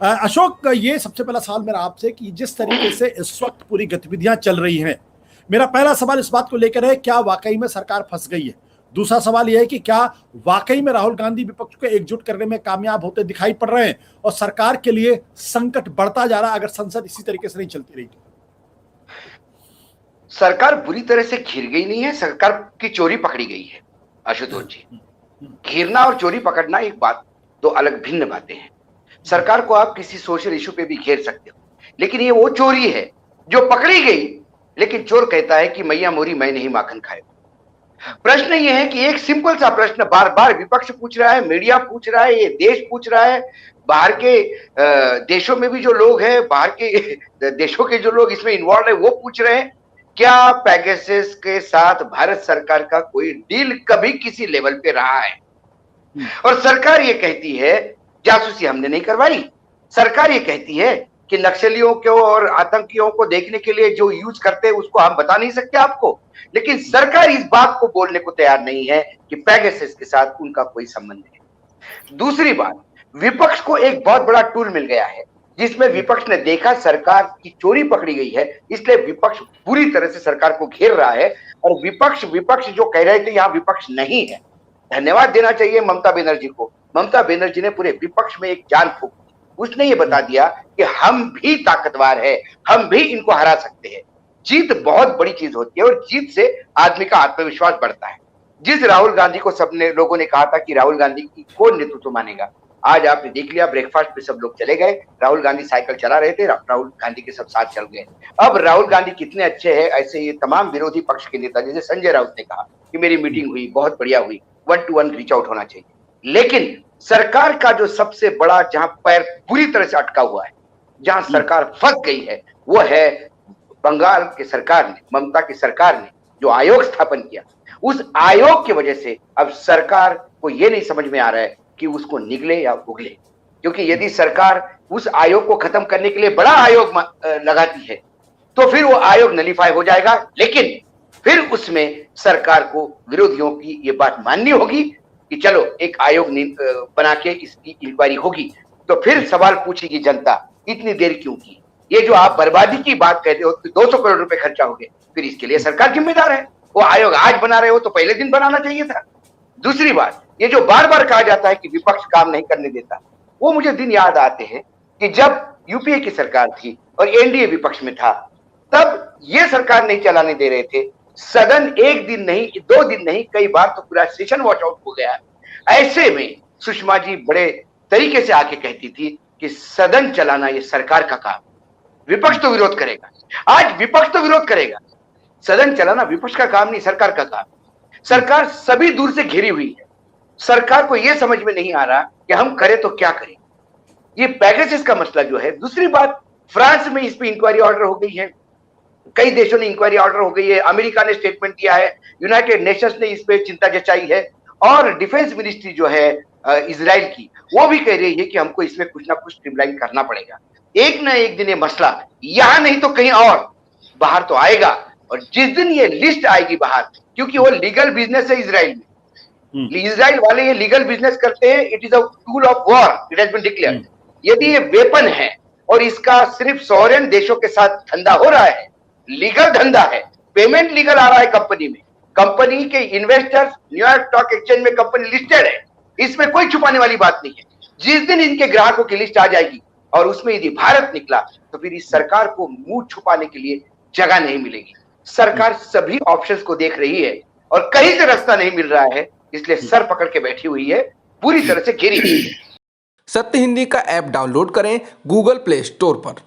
अशोक, ये सबसे पहला सवाल मेरा आपसे कि जिस तरीके से इस वक्त पूरी गतिविधियां चल रही हैं, मेरा पहला सवाल इस बात को लेकर है, क्या वाकई में सरकार फंस गई है? दूसरा सवाल यह है कि क्या वाकई में राहुल गांधी विपक्ष को एकजुट करने में कामयाब होते दिखाई पड़ रहे हैं और सरकार के लिए संकट बढ़ता जा रहा है अगर संसद इसी तरीके से नहीं चलती रही तो? सरकार बुरी तरह से घिर गई नहीं है, सरकार की चोरी पकड़ी गई है आशुतोष जी। घिरना और चोरी पकड़ना एक बात, दो अलग भिन्न बातें हैं। सरकार को आप किसी सोशल इशू पे भी घेर सकते हो, लेकिन ये वो चोरी है जो पकड़ी गई, लेकिन चोर कहता है कि मैया मोरी मैं नहीं माखन खाए। प्रश्न ये है कि एक सिंपल सा प्रश्न बार बार विपक्ष पूछ रहा है, मीडिया पूछ रहा है, ये देश पूछ रहा है, बाहर के देशों में भी जो लोग हैं, बाहर के देशों के जो लोग इसमें इन्वॉल्व है वो पूछ रहे हैं, क्या पेगासस के साथ भारत सरकार का कोई डील कभी किसी लेवल पे रहा है? और सरकार ये कहती है जासूसी हमने नहीं करवाई। सरकार ये कहती है कि नक्सलियों को और आतंकियों को देखने के लिए जो यूज करते हैं उसको हम बता नहीं सकते आपको, लेकिन सरकार इस बात को बोलने को तैयार नहीं है कि पेगासस के साथ उनका कोई संबंध है। दूसरी बात, विपक्ष को एक बहुत बड़ा टूल मिल गया है जिसमें विपक्ष ने देखा सरकार की चोरी पकड़ी गई है, इसलिए विपक्ष पूरी तरह से सरकार को घेर रहा है। और विपक्ष जो कह रहे थे यहाँ विपक्ष नहीं है, धन्यवाद देना चाहिए ममता बनर्जी को। ममता बनर्जी ने पूरे विपक्ष में एक जान फूंक दी। उसने ये बता दिया कि हम भी ताकतवर है, हम भी इनको हरा सकते हैं। जीत बहुत बड़ी चीज होती है और जीत से आदमी का आत्मविश्वास बढ़ता है। जिस राहुल गांधी को सबने लोगों ने कहा था कि राहुल गांधी की कौन नेतृत्व मानेगा, आज आपने देख लिया, ब्रेकफास्ट पे सब लोग चले गए, राहुल गांधी साइकिल चला रहे थे, राहुल गांधी के सब साथ चल गए। अब राहुल गांधी कितने अच्छे हैं, ऐसे ये तमाम विरोधी पक्ष के नेता, जैसे संजय राउत ने कहा कि मेरी मीटिंग हुई, बहुत बढ़िया हुई, 1-to-1 रीच आउट होना चाहिए। लेकिन सरकार का जो सबसे बड़ा जहां पैर पूरी तरह से अटका हुआ है, जहां सरकार फंस गई है, वो है बंगाल की सरकार ने, ममता की सरकार ने जो आयोग स्थापन किया, उस आयोग की वजह से अब सरकार को यह नहीं समझ में आ रहा है कि उसको निगले या उगले। क्योंकि यदि सरकार उस आयोग को खत्म करने के लिए बड़ा आयोग लगाती है तो फिर वो आयोग नलीफाई हो जाएगा, लेकिन फिर उसमें सरकार को विरोधियों की ये बात माननी होगी कि चलो एक आयोग बना के इसकी इंक्वायरी होगी, तो फिर सवाल पूछेगी जनता इतनी देर क्यों की? ये जो आप बर्बादी की बात कहते हो कि 200 करोड़ रुपए खर्चा हो गए, फिर इसके लिए सरकार जिम्मेदार है। वो आयोग आज बना रहे हो तो पहले दिन बनाना चाहिए था। दूसरी बात, ये जो बार बार कहा जाता है कि विपक्ष काम नहीं करने देता, वो मुझे दिन याद आते हैं कि जब यूपीए की सरकार थी और एनडीए विपक्ष में था, तब ये सरकार नहीं चलाने दे रहे थे। सदन एक दिन नहीं, 2 दिन नहीं, कई बार तो पूरा सेशन वॉच आउट हो गया। ऐसे में सुषमा जी बड़े तरीके से आके कहती थी कि सदन चलाना ये सरकार का काम, विपक्ष तो विरोध करेगा। आज विपक्ष तो विरोध करेगा, सदन चलाना विपक्ष का काम नहीं, सरकार का काम। सरकार सभी दूर से घिरी हुई है। सरकार को यह समझ में नहीं आ रहा कि हम करें तो क्या करें। ये पेगासस का मसला जो है। दूसरी बात, फ्रांस में इस पे इंक्वायरी ऑर्डर हो गई है, कई देशों ने इंक्वायरी ऑर्डर हो गई है, अमेरिका ने स्टेटमेंट दिया है, यूनाइटेड नेशंस ने इस पे चिंता जताई है, और डिफेंस मिनिस्ट्री जो है इजराइल की, वो भी कह रही है कि हमको इसमें कुछ ना कुछ स्ट्रीमलाइन करना पड़ेगा। एक ना एक दिन ये मसला यहां नहीं तो कहीं और बाहर तो आएगा, और जिस दिन ये लिस्ट आएगी बाहर, क्योंकि वो लीगल बिजनेस है इजराइल में, इजराइल वाले ये लीगल बिजनेस करते हैं, it is a tool of war, it has been declared. यदि ये वेपन है और इसका सिर्फ सॉवरेन देशों के साथ धंधा हो रहा है, लीगल धंधा है, पेमेंट लीगल आ रहा है कंपनी में, कंपनी के इन्वेस्टर्स न्यूयॉर्क स्टॉक एक्सचेंज में कंपनी लिस्टेड है, इसमें कोई छुपाने वाली बात नहीं है। जिस दिन इनके ग्राहकों की लिस्ट आ जाएगी और उसमें यदि भारत निकला तो फिर इस सरकार को मुंह छुपाने के लिए जगह नहीं मिलेगी। सरकार सभी ऑप्शंस को देख रही है और कहीं से रास्ता नहीं मिल रहा है, इसलिए सर पकड़ के बैठी हुई है, पूरी तरह से घिरी हुई है। सत्य हिंदी का ऐप डाउनलोड करें गूगल प्ले स्टोर पर।